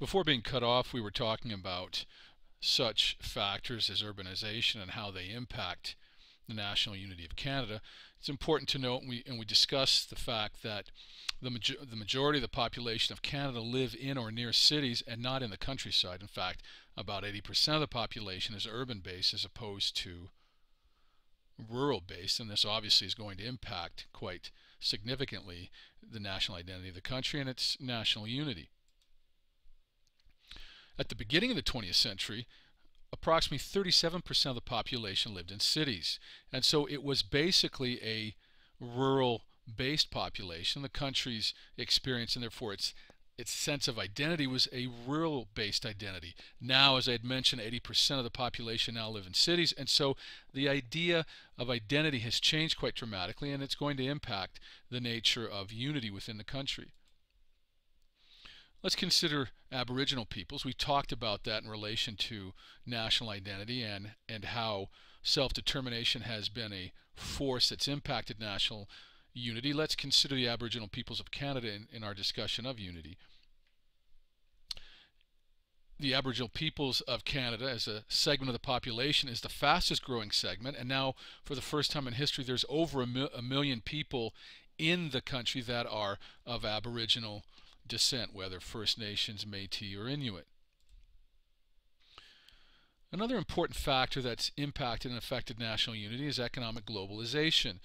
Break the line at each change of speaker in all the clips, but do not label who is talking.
Before being cut off, we were talking about such factors as urbanization and how they impact the national unity of Canada. It's important to note, and we discussed the fact that the majority of the population of Canada live in or near cities and not in the countryside. In fact, about 80% of the population is urban-based as opposed to rural-based, and this obviously is going to impact quite significantly the national identity of the country and its national unity. At the beginning of the 20th century, approximately 37% of the population lived in cities, and so it was basically a rural-based population. The country's experience, and therefore its sense of identity, was a rural-based identity. Now, as I had mentioned, 80% of the population now live in cities, and so the idea of identity has changed quite dramatically, and it's going to impact the nature of unity within the country. Let's consider Aboriginal peoples. We talked about that in relation to national identity and how self-determination has been a force that's impacted national unity. Let's consider the Aboriginal peoples of Canada in our discussion of unity. The Aboriginal peoples of Canada as a segment of the population is the fastest growing segment, and now for the first time in history there's over a million people in the country that are of Aboriginal descent, whether First Nations, Métis, or Inuit. Another important factor that's impacted and affected national unity is economic globalization.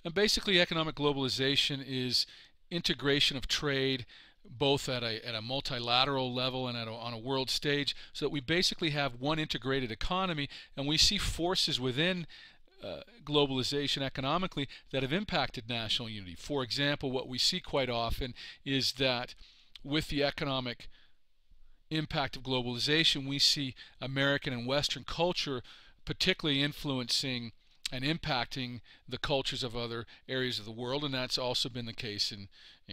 And basically, economic globalization is integration of trade both at a multilateral level and on a world stage, so that we basically have one integrated economy, and we see forces within globalization economically that have impacted national unity. For example, what we see quite often is that with the economic impact of globalization, we see American and Western culture particularly influencing and impacting the cultures of other areas of the world, and that's also been the case in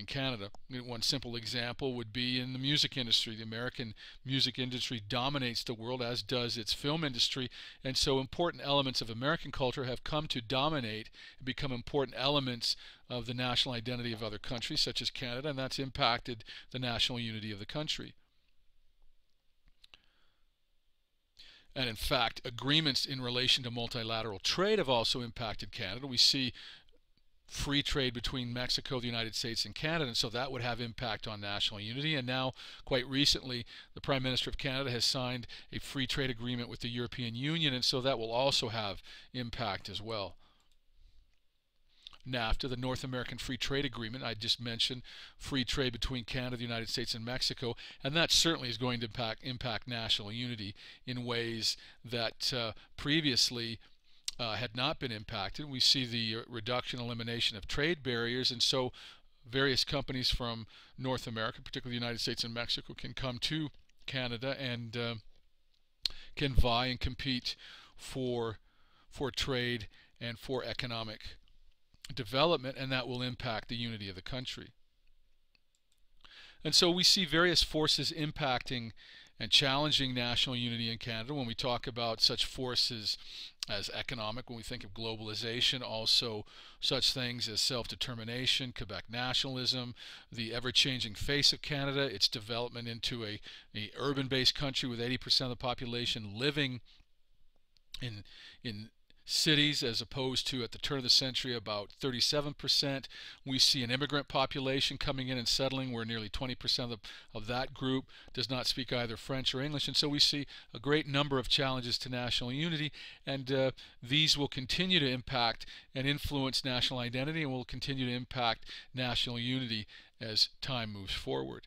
Canada. One simple example would be in the music industry. The American music industry dominates the world, as does its film industry, and so important elements of American culture have come to dominate and become important elements of the national identity of other countries, such as Canada, and that's impacted the national unity of the country. And in fact, agreements in relation to multilateral trade have also impacted Canada. We see free trade between Mexico, the United States, and Canada, and so that would have impact on national unity. And now, quite recently, the Prime Minister of Canada has signed a free trade agreement with the European Union, and so that will also have impact as well. NAFTA, the North American Free Trade Agreement, I just mentioned free trade between Canada, the United States, and Mexico, and that certainly is going to impact national unity in ways that previously had not been impacted. We see the reduction, elimination of trade barriers, and so various companies from North America, particularly the United States and Mexico, can come to Canada and can vie and compete for trade and for economic development, and that will impact the unity of the country. And so we see various forces impacting and challenging national unity in Canada when we talk about such forces as economic, when we think of globalization, also such things as self-determination, Quebec nationalism, the ever-changing face of Canada, its development into a urban-based country with 80% of the population living in cities, as opposed to at the turn of the century about 37%. We see an immigrant population coming in and settling where nearly 20% of that group does not speak either French or English, and so we see a great number of challenges to national unity, and these will continue to impact and influence national identity and will continue to impact national unity as time moves forward.